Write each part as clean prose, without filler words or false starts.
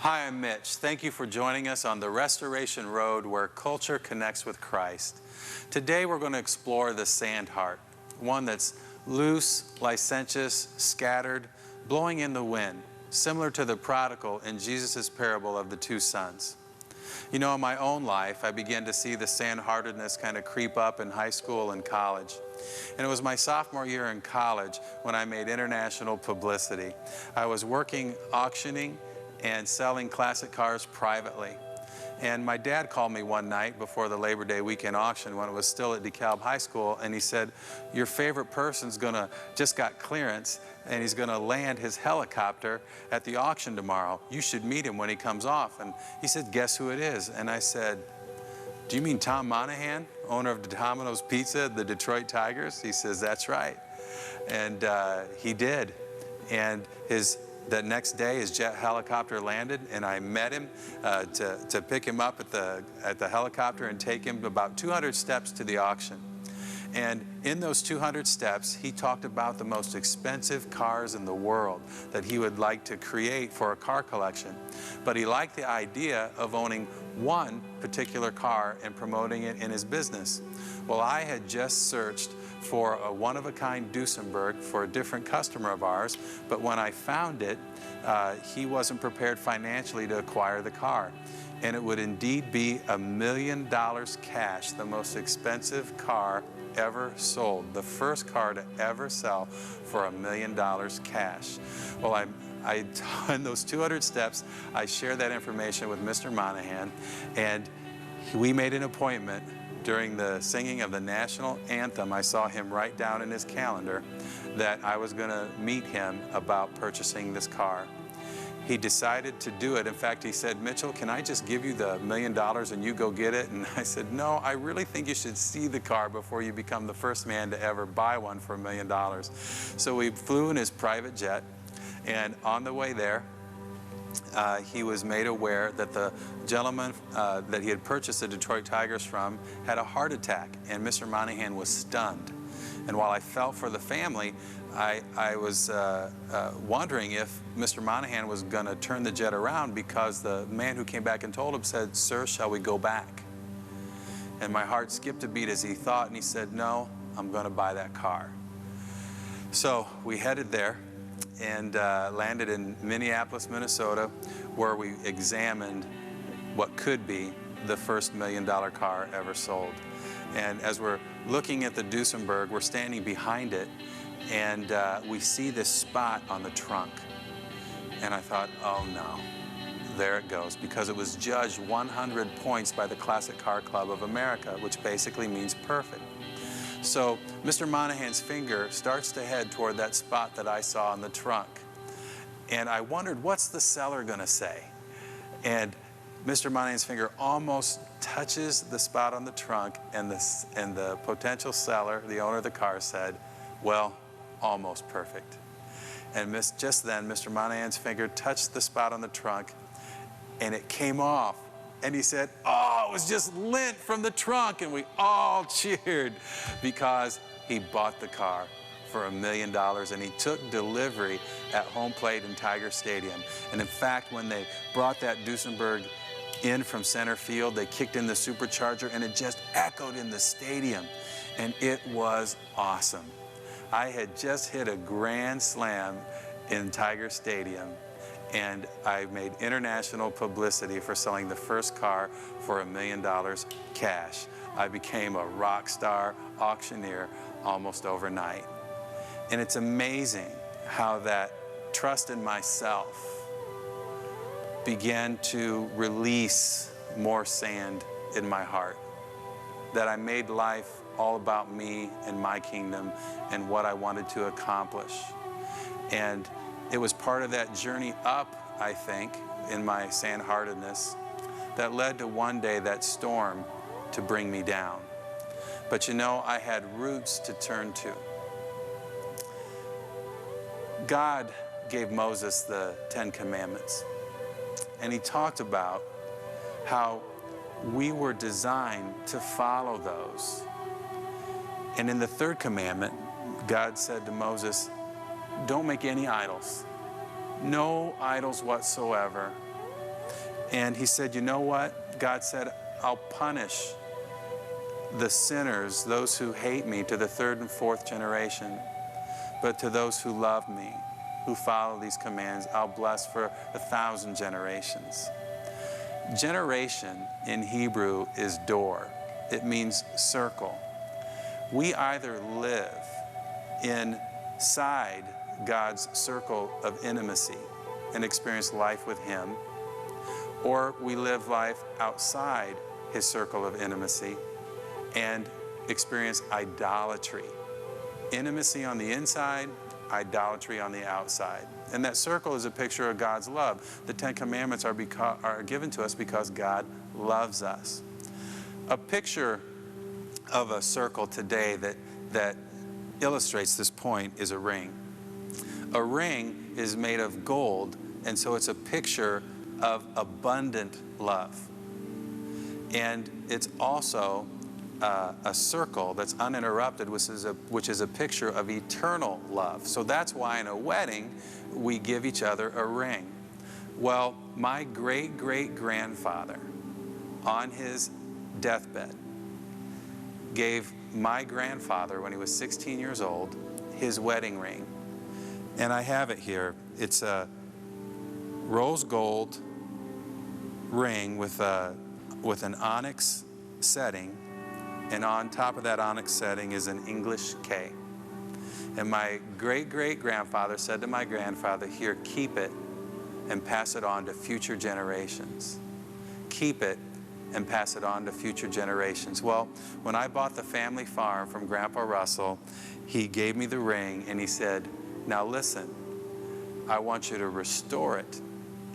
Hi, I'm Mitch. Thank you for joining us on the Restoration Road where culture connects with Christ. Today we're going to explore the sand heart, one that's loose, licentious, scattered, blowing in the wind, similar to the prodigal in Jesus' parable of the two sons. You know, in my own life, I began to see the sand-heartedness kind of creep up in high school and college. And it was my sophomore year in college when I made international publicity. I was working auctioning and selling classic cars privately. And my dad called me one night before the Labor Day weekend auction when it was still at DeKalb High School, and he said, your favorite person's just got clearance, and he's gonna land his helicopter at the auction tomorrow. You should meet him when he comes off. And he said, guess who it is? And I said, do you mean Tom Monahan, owner of Domino's Pizza, the Detroit Tigers? He says, that's right. And he did. And that next day, his jet helicopter landed, and I met him to pick him up at the helicopter and take him about 200 steps to the auction. And in those 200 steps, he talked about the most expensive cars in the world that he would like to create for a car collection. But he liked the idea of owning one particular car and promoting it in his business. Well, I had just searched for a one-of-a-kind Duesenberg for a different customer of ours, but when I found it, he wasn't prepared financially to acquire the car. And it would indeed be $1 million cash, the most expensive car ever sold, the first car to ever sell for $1 million cash. Well, in those 200 steps, I shared that information with Mr. Monahan, and we made an appointment. During the singing of the national anthem, I saw him write down in his calendar that I was going to meet him about purchasing this car. He decided to do it. In fact, he said, Mitchell, can I just give you the $1 million and you go get it? And I said, no, I really think you should see the car before you become the first man to ever buy one for $1 million. So we flew in his private jet, and on the way there, he was made aware that the gentleman that he had purchased the Detroit Tigers from had a heart attack, and Mr. Monahan was stunned. And while I felt for the family, I was wondering if Mr. Monahan was going to turn the jet around, because the man who came back and told him said, sir, shall we go back? And my heart skipped a beat as he thought, and he said, no, I'm going to buy that car. So we headed there and landed in Minneapolis, Minnesota, where we examined what could be the first $1 million car ever sold. And as we're looking at the Duesenberg, we're standing behind it, and we see this spot on the trunk. And I thought, oh no, there it goes, because it was judged 100 points by the Classic Car Club of America, which basically means perfect. So Mr. Monahan's finger starts to head toward that spot that I saw on the trunk. And I wondered, what's the seller going to say? And Mr. Monahan's finger almost touches the spot on the trunk, and the potential seller, the owner of the car, said, well, almost perfect. And just then, Mr. Monahan's finger touched the spot on the trunk, and it came off. And he said, oh, it was just lint from the trunk. And we all cheered, because he bought the car for $1 million, and he took delivery at home plate in Tiger Stadium. And in fact, when they brought that Duesenberg in from center field, they kicked in the supercharger, and it just echoed in the stadium. And it was awesome. I had just hit a grand slam in Tiger Stadium, and I made international publicity for selling the first car for $1 million cash. I became a rock star auctioneer almost overnight. And it's amazing how that trust in myself began to release more sand in my heart, that I made life all about me and my kingdom and what I wanted to accomplish. And it was part of that journey up, I think, in my sand-heartedness that led to one day that storm to bring me down. But you know, I had roots to turn to. God gave Moses the 10 Commandments, and he talked about how we were designed to follow those. And in the third commandment, God said to Moses, don't make any idols. No idols whatsoever. And he said, you know what? God said, I'll punish the sinners, those who hate me, to the third and fourth generation. But to those who love me, who follow these commands, I'll bless for 1,000 generations. Generation in Hebrew is door. It means circle. We either live inside God's circle of intimacy and experience life with Him, or we live life outside His circle of intimacy and experience idolatry. Intimacy on the inside, idolatry on the outside. And that circle is a picture of God's love. The Ten Commandments are given to us because God loves us. A picture of a circle today that illustrates this point is a ring. A ring is made of gold, and so it's a picture of abundant love. And it's also a circle that's uninterrupted, which is a picture of eternal love. So that's why in a wedding we give each other a ring. Well, my great-great-grandfather on his deathbed gave my grandfather, when he was 16 years old, his wedding ring. And I have it here. It's a rose gold ring with an onyx setting, and on top of that onyx setting is an English K. And my great-great-grandfather said to my grandfather, here, keep it and pass it on to future generations. Keep it and pass it on to future generations. Well, when I bought the family farm from Grandpa Russell, he gave me the ring and he said, now listen, I want you to restore it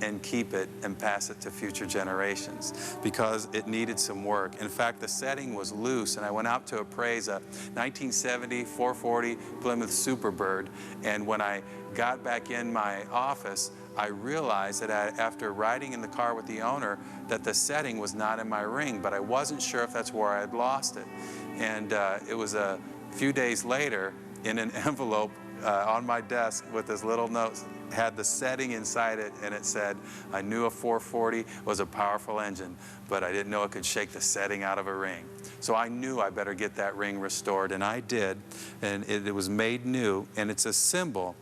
and keep it and pass it to future generations, because it needed some work. In fact, the setting was loose, and I went out to appraise a 1970 440 Plymouth Superbird, and when I got back in my office, I realized that after riding in the car with the owner that the setting was not in my ring, but I wasn't sure if that's where I had lost it. And it was a few days later in an envelope on my desk with this little note, had the setting inside it, and it said, I knew a 440 was a powerful engine, but I didn't know it could shake the setting out of a ring. So I knew I better get that ring restored, and I did, and it was made new, and it's a symbol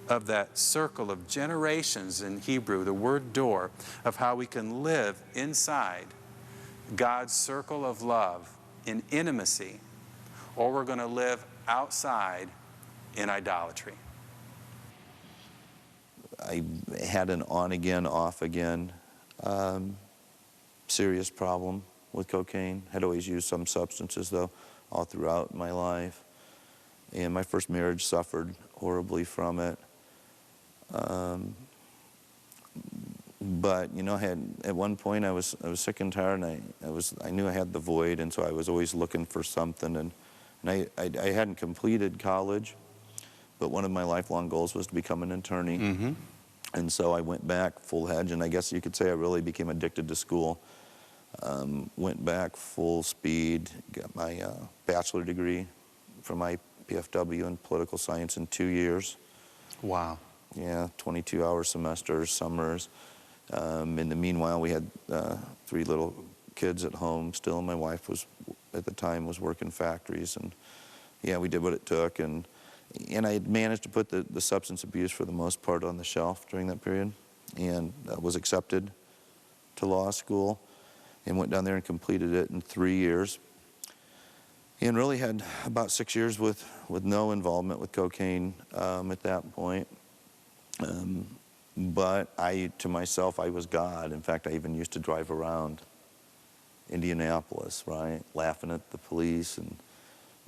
of that circle of generations in Hebrew, the word door, of how we can live inside God's circle of love in intimacy, or we're going to live outside in idolatry. I had an on-again, off-again serious problem with cocaine. Had always used some substances, though, all throughout my life. And my first marriage suffered horribly from it. But, you know, at one point I was sick and tired, and I knew I had the void, and so I was always looking for something. And I hadn't completed college, but one of my lifelong goals was to become an attorney. Mm-hmm. And so I went back full hedge, and I guess you could say I really became addicted to school. Went back full speed, got my bachelor degree from my PFW in political science in 2 years. Wow. Yeah, 22-hour semesters, summers. In the meanwhile, we had 3 little kids at home still. My wife was, at the time, was working factories, and yeah, we did what it took. And I had managed to put the substance abuse for the most part on the shelf during that period, and was accepted to law school and went down there and completed it in 3 years. And really had about 6 years with no involvement with cocaine at that point. But to myself, I was God. In fact, I even used to drive around Indianapolis, right, laughing at the police and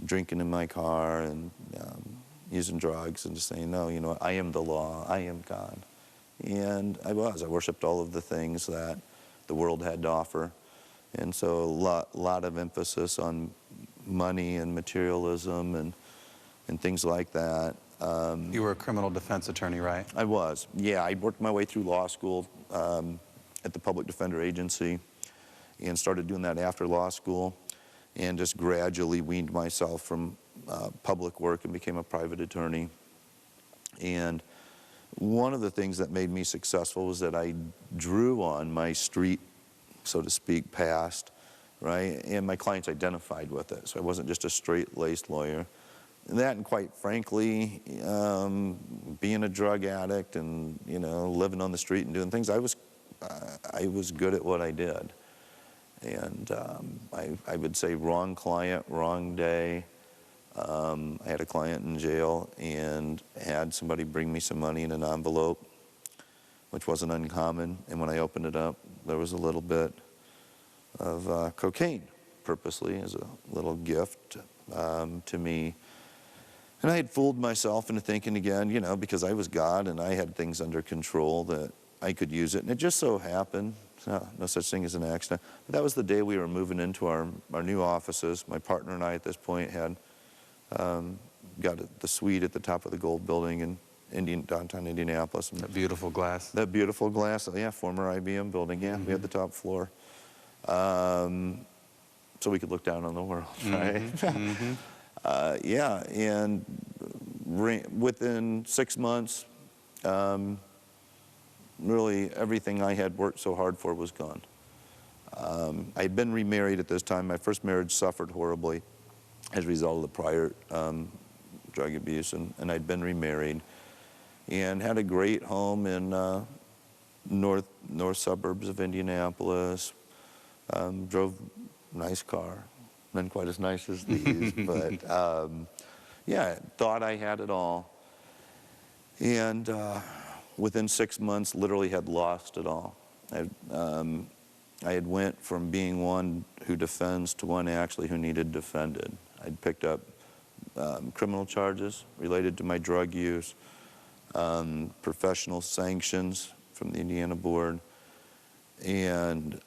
drinking in my car and using drugs and just saying, no, you know, I am the law, I am God. And I worshiped all of the things that the world had to offer. And so a lot of emphasis on money and materialism and things like that. You were a criminal defense attorney, right? I was, yeah. I worked my way through law school at the Public Defender Agency and started doing that after law school, and just gradually weaned myself from public work and became a private attorney. And one of the things that made me successful was that I drew on my street, so to speak, past, right? And my clients identified with it. So I wasn't just a straight-laced lawyer. And that, and quite frankly, being a drug addict and, you know, living on the street and doing things, I was good at what I did. And I would say wrong client, wrong day. I had a client in jail and had somebody bring me some money in an envelope, which wasn't uncommon. And when I opened it up, there was a little bit of cocaine, purposely, as a little gift to me. And I had fooled myself into thinking again, you know, because I was God and I had things under control, that I could use it. And it just so happened, no such thing as an accident, but that was the day we were moving into our new offices. My partner and I at this point had got the suite at the top of the Gold Building in downtown Indianapolis. That beautiful glass. That beautiful glass, oh yeah, former IBM building, yeah, we had the top floor. So we could look down on the world, right? Yeah, and within 6 months, really everything I had worked so hard for was gone. I had been remarried at this time. My first marriage suffered horribly as a result of the prior drug abuse, and I'd been remarried and had a great home in north suburbs of Indianapolis. Drove a nice car, not quite as nice as these, but yeah, thought I had it all. And within 6 months, literally had lost it all. I had went from being one who defends to one actually who needed defended. I'd picked up criminal charges related to my drug use, professional sanctions from the Indiana board, and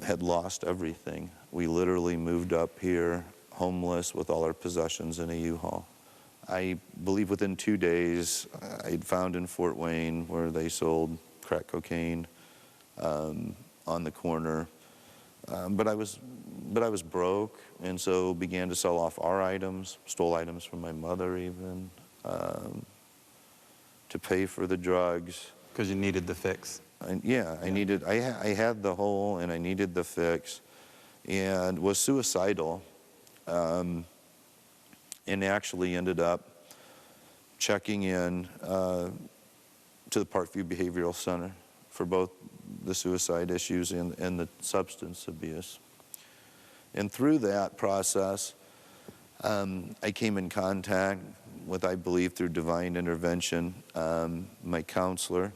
had lost everything. We literally moved up here homeless with all our possessions in a U-Haul. I believe within 2 days, I'd found in Fort Wayne where they sold crack cocaine on the corner. But I was broke, and so began to sell off our items, stole items from my mother even, to pay for the drugs. Because you needed the fix. Yeah, I had the hole and I needed the fix, and was suicidal, and actually ended up checking in to the Parkview Behavioral Center for both the suicide issues and the substance abuse. And through that process, I came in contact with, I believe through divine intervention, my counselor.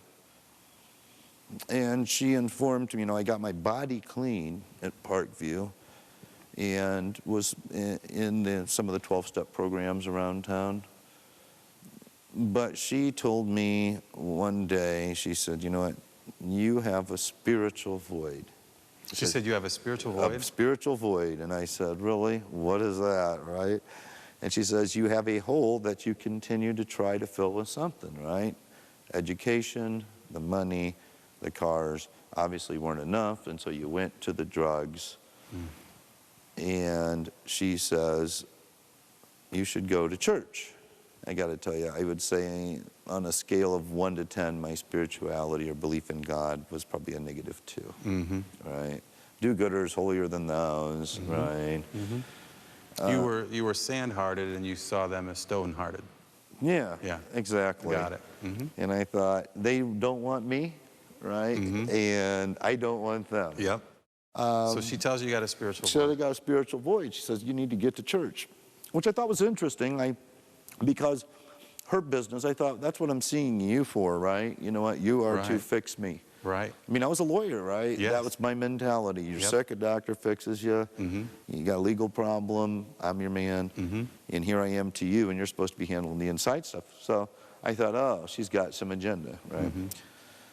And she informed me, you know, I got my body clean at Parkview and was in some of the 12-step programs around town. But she told me one day, she said, you know what, you have a spiritual void. She said you have a spiritual void? A spiritual void. And I said, really? What is that, right? And she says, you have a hole that you continue to try to fill with something, right? Education, the money, the cars obviously weren't enough, and so you went to the drugs. And she says, you should go to church. I got to tell you, I would say on a scale of 1 to 10, my spirituality or belief in God was probably a -2, right? Do-gooders, holier than thous, right? You were sand-hearted and you saw them as stone-hearted. Yeah, exactly. Got it. And I thought, they don't want me, right? And I don't want them. Yep. So she tells you got a spiritual void. So I got a spiritual void. She says, you need to get to church, which I thought was interesting. Because her business, I thought, that's what I'm seeing you for, right? You know what? You are to fix me. Right. I mean, I was a lawyer, right? Yes. That was my mentality. You're sick, a doctor fixes you. You got a legal problem, I'm your man. And here I am to you, and you're supposed to be handling the inside stuff. So I thought, oh, she's got some agenda, right?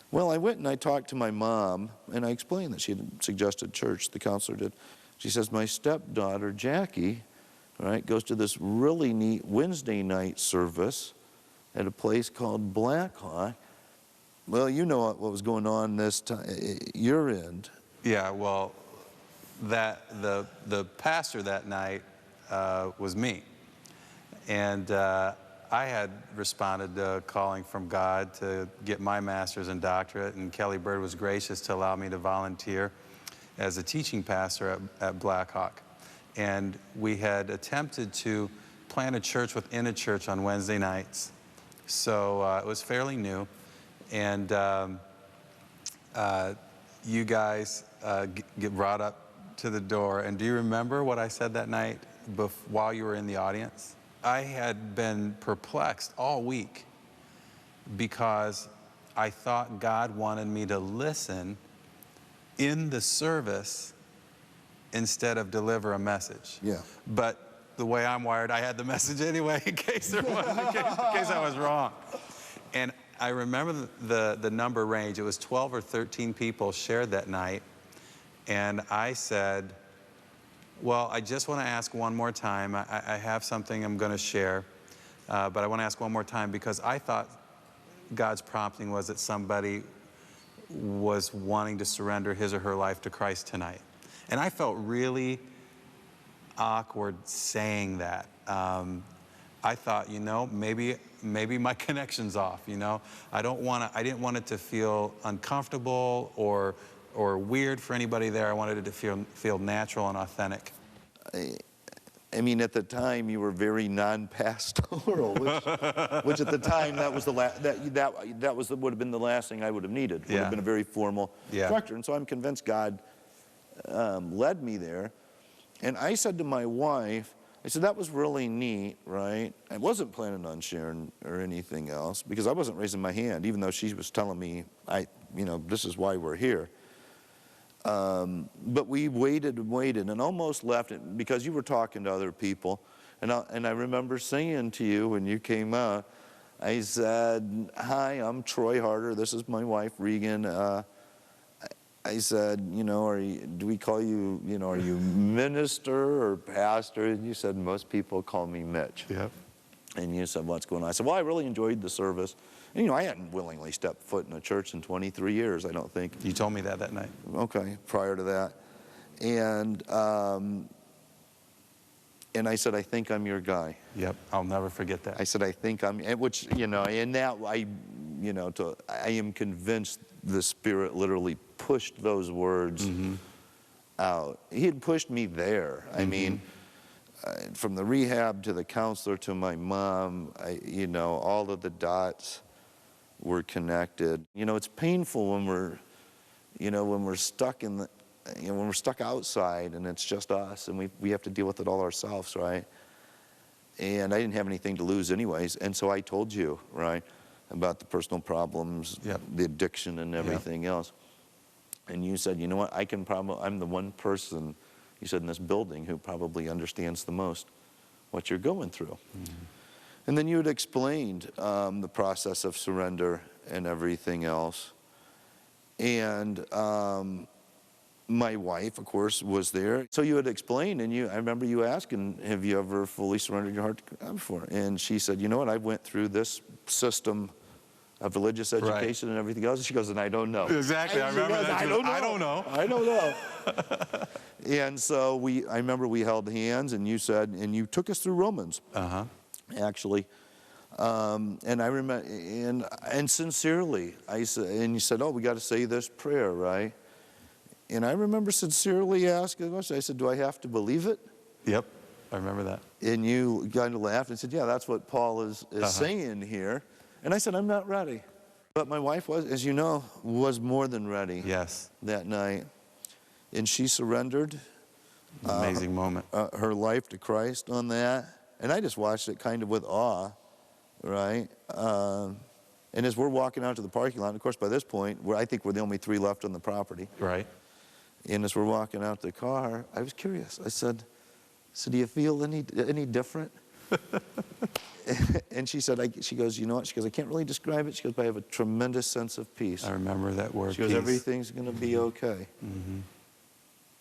Well, I went and I talked to my mom, and I explained that she had suggested church, the counselor did. She says, my stepdaughter, Jackie, right, goes to this really neat Wednesday night service at a place called Black Hawk. Well, you know what was going on this time, your end. Yeah, well, the pastor that night was me. And I had responded to a calling from God to get my master's and doctorate, and Kelly Bird was gracious to allow me to volunteer as a teaching pastor at Blackhawk. And we had attempted to plant a church within a church on Wednesday nights. So it was fairly new. And you guys get brought up to the door. And do you remember what I said that night while you were in the audience? I had been perplexed all week because I thought God wanted me to listen in the service instead of deliver a message. Yeah. But the way I'm wired, I had the message anyway in case there was, in case I was wrong. And I remember the number range. It was 12 or 13 people shared that night. And I said, well, I just want to ask one more time. I have something I'm going to share, but I want to ask one more time because I thought God's prompting was that somebody was wanting to surrender his or her life to Christ tonight. And I felt really awkward saying that. I thought, you know, maybe my connection's off, you know. I didn't want it to feel uncomfortable or weird for anybody there. I wanted it to feel natural and authentic. I mean, at the time, you were very non-pastoral, which at the time, that was the would have been the last thing I would have needed. Would have been a very formal structure. And so I'm convinced God led me there. And I said to my wife, I said, that was really neat, right? I wasn't planning on sharing or anything else because I wasn't raising my hand, even though she was telling me, this is why we're here. But we waited and waited and almost left it because you were talking to other people. And I remember saying to you when you came out, I said, hi, I'm Troy Harder. This is my wife, Regan. I said, do we call you, are you minister or pastor? And you said, most people call me Mitch. Yep. And you said, what's going on? I said, well, I really enjoyed the service. And, I hadn't willingly stepped foot in a church in 23 years, I don't think. You told me that night. Okay, prior to that. And I said, I think I'm your guy. Yep, I'll never forget that. I said, I think I'm, which, and that, I am convinced the Spirit literally pushed those words out. He had pushed me there. I mean, from the rehab to the counselor to my mom, all of the dots were connected. It's painful when we're stuck in the, when we're stuck outside and it's just us and we have to deal with it all ourselves, right? And I didn't have anything to lose anyways, and so I told you, right, about the personal problems, the addiction and everything else. And you said, you know what, I'm the one person, you said, in this building who probably understands the most what you're going through. And then you had explained the process of surrender and everything else. And my wife, of course, was there. So you had explained, and I remember you asking, have you ever fully surrendered your heart to God before? And she said, you know what, I went through this system of religious education and everything else. She goes, and I don't know. Exactly, I remember that. I don't know. And so I remember we held hands, and you said, and you took us through Romans, actually. And I remember, and sincerely, I said, and you said, oh, we got to say this prayer, right? And I remember sincerely asking the question, I said, do I have to believe it? Yep, I remember that. And you kind of laughed and said, yeah, that's what Paul is saying here. And I said, I'm not ready. But my wife was, as you know, was more than ready that night. And she surrendered. Amazing moment. Her life to Christ on that. And I just watched it kind of with awe, right? And as we're walking out to the parking lot, of course, by this point, I think we're the only three left on the property. Right. And as we're walking out the car, I was curious. I said, do you feel any different? And she said, she goes, you know what? She goes, I can't really describe it. She goes, but I have a tremendous sense of peace. I remember that word, She goes, everything's going to be okay.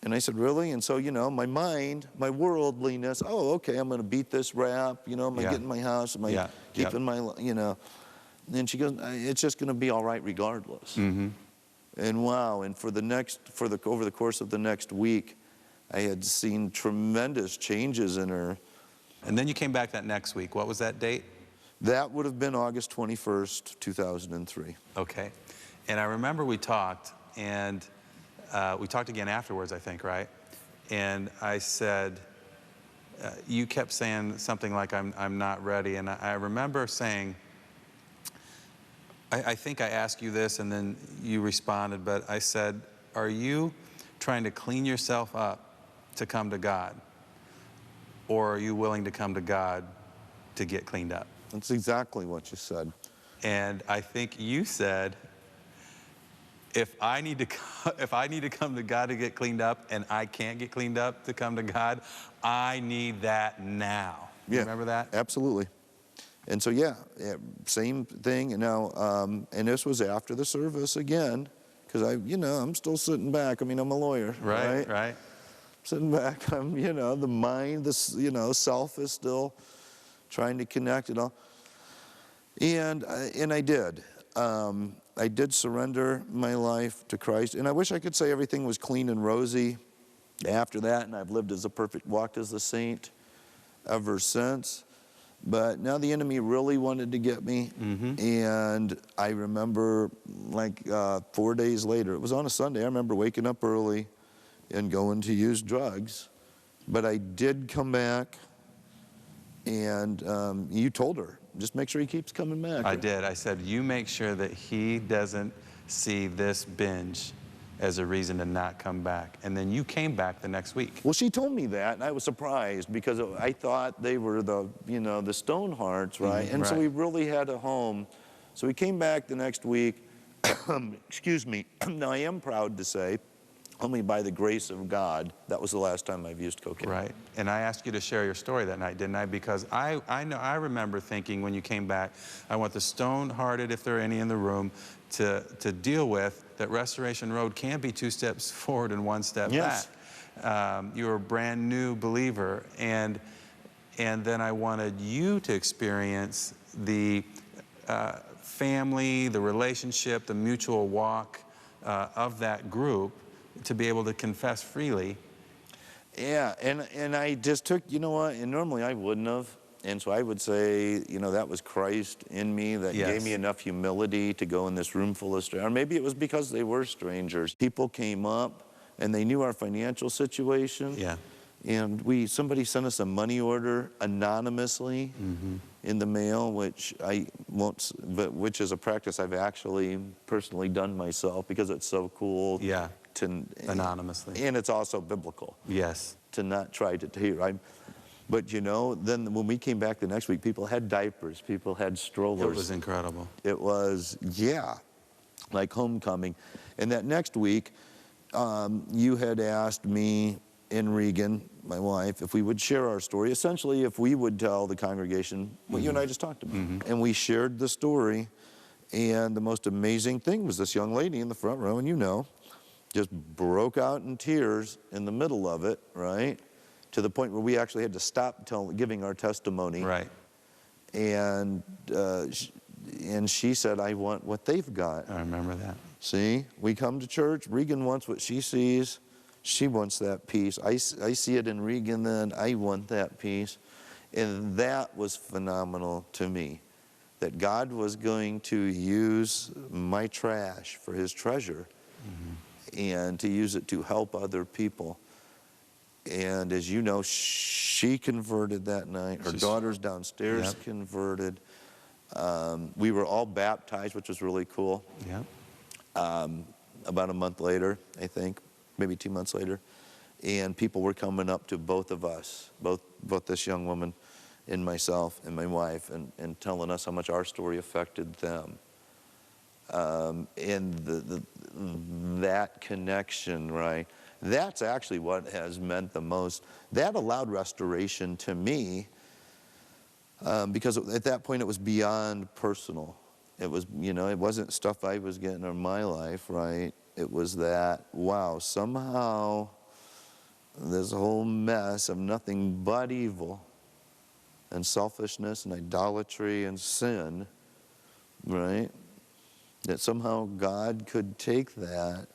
And I said, really? And so, my mind, my worldliness, oh, okay, I'm going to beat this rap. Am I getting my house? Am I keeping my, And she goes, it's just going to be all right regardless. And wow, and over the course of the next week, I had seen tremendous changes in her. And then you came back that next week. What was that date? That would have been August 21st, 2003. Okay. And I remember we talked, and we talked again afterwards, I think, right? And I said, you kept saying something like, I'm not ready. And I remember saying, I think I asked you this, and then you responded, but I said, are you trying to clean yourself up to come to God? Or are you willing to come to God to get cleaned up? That's exactly what you said. And I think you said, if I need to come to God to get cleaned up, and I can't get cleaned up to come to God, I need that now. You remember that? Absolutely. And so, yeah, same thing. And now, and this was after the service again, because I'm still sitting back. I mean, I'm a lawyer, right? Right. Sitting back, I'm, the mind, self is still trying to connect it all. And I did. I did surrender my life to Christ. And I wish I could say everything was clean and rosy after that, and I've lived as a perfect, walked as a saint ever since. But now the enemy really wanted to get me. And I remember, like 4 days later, it was on a Sunday, I remember waking up early and going to use drugs. But I did come back, and you told her, just make sure he keeps coming back. I did. I said, you make sure that he doesn't see this binge as a reason to not come back. And then you came back the next week. Well, she told me that, and I was surprised because I thought they were the Stonehearts, right? And so we really had a home. So we came back the next week. Excuse me. Now, I am proud to say, only by the grace of God, that was the last time I've used cocaine. Right. And I asked you to share your story that night, didn't I? Because I remember thinking when you came back, I want the stone-hearted, if there are any in the room, to deal with that Restoration Road can be 2 steps forward and 1 step back. You're a brand new believer, and then I wanted you to experience the family, the relationship, the mutual walk of that group, to be able to confess freely. Yeah, and I just took, and normally I wouldn't have. And so I would say, that was Christ in me that gave me enough humility to go in this room full of strangers. Or maybe it was because they were strangers. People came up and they knew our financial situation. Yeah. And somebody sent us a money order anonymously in the mail, which I won't, but which is a practice I've actually personally done myself because it's so cool. Yeah. Anonymously. And it's also biblical. Yes. To not try to but then when we came back the next week, people had diapers, people had strollers. It was incredible. It was, like homecoming. And that next week, you had asked me and Regan, my wife, if we would share our story. Essentially, if we would tell the congregation what you and I just talked about. And we shared the story. And the most amazing thing was this young lady in the front row, and just broke out in tears in the middle of it, right? To the point where we actually had to stop giving our testimony. Right. And she said, I want what they've got. I remember that. See, we come to church, Regan wants what she sees. She wants that peace. I see it in Regan then, I want that peace. And that was phenomenal to me, that God was going to use my trash for his treasure. And to use it to help other people. And as you know, she converted that night. Her daughters downstairs converted. We were all baptized, which was really cool. About a month later, I think, maybe 2 months later. And people were coming up to both of us, both this young woman and myself and my wife, and telling us how much our story affected them. And that connection, right? That's actually what has meant the most. That allowed restoration to me because at that point it was beyond personal. It was, it wasn't stuff I was getting in my life, right? It was that, wow, somehow this whole mess of nothing but evil and selfishness and idolatry and sin, right? That somehow God could take that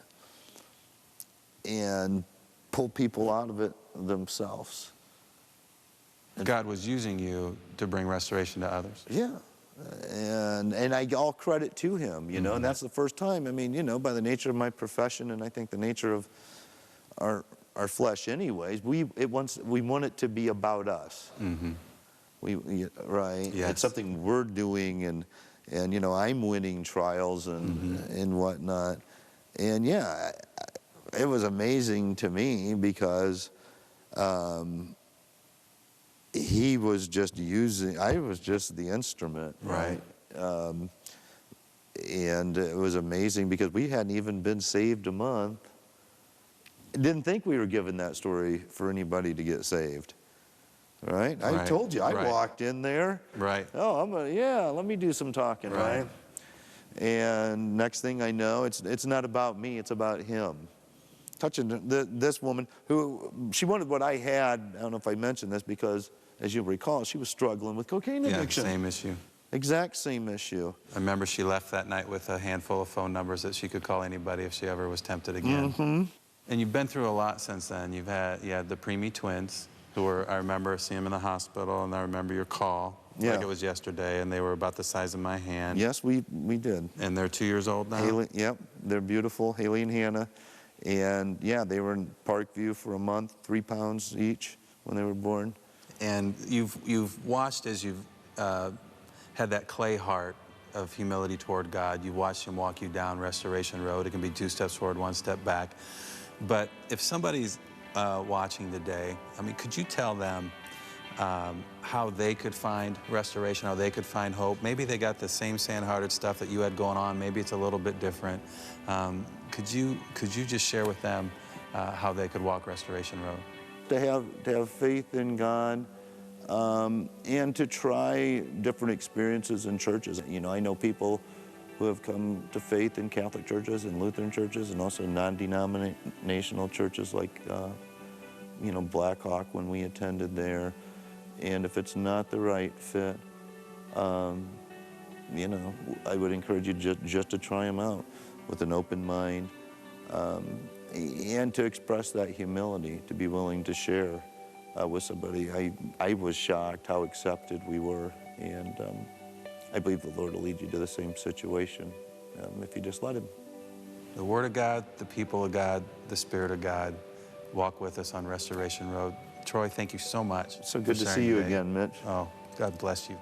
and pull people out of it themselves. God was using you to bring restoration to others. Yeah. And I all credit to him, you know, and that's the first time. I mean, you know, by the nature of my profession, and I think the nature of our flesh anyways, we want it to be about us. Right? Yes. It's something we're doing, and you know, I'm winning trials and whatnot. And yeah, it was amazing to me because he was just I was just the instrument, right? And it was amazing because we hadn't even been saved a month. Didn't think we were giving that story for anybody to get saved, right? I told you, I walked in there. Oh, let me do some talking, right? And next thing I know, it's not about me, it's about him. Touching this woman who, she wanted what I had. I don't know if I mentioned this because, as you recall, she was struggling with cocaine addiction. Yeah, same issue. Exact same issue. I remember she left that night with a handful of phone numbers that she could call anybody if she ever was tempted again. And you've been through a lot since then. You had the preemie twins, who were, I remember seeing them in the hospital, and I remember your call, like it was yesterday, and they were about the size of my hand. Yes, we did. And they're 2 years old now? Haley, yep, they're beautiful, Haley and Hannah. And yeah, they were in Parkview for a month, 3 pounds each when they were born. And you've watched as you've had that clay heart of humility toward God. You watched him walk you down Restoration Road. It can be 2 steps forward, 1 step back. But if somebody's watching today, I mean, could you tell them how they could find restoration, how they could find hope? Maybe they got the same sand-hearted stuff that you had going on. Maybe it's a little bit different. Could you just share with them how they could walk Restoration Road? To have faith in God, and to try different experiences in churches. You know, I know people who have come to faith in Catholic churches and Lutheran churches, and also non-denominational churches like, you know, Black Hawk when we attended there. And if it's not the right fit, you know, I would encourage you just to try them out with an open mind, and to express that humility, to be willing to share with somebody. I was shocked how accepted we were, and I believe the Lord will lead you to the same situation if you just let him. The Word of God, the people of God, the Spirit of God walk with us on Restoration Road. Troy, thank you so much. So good to see you again, Mitch. Oh, God bless you.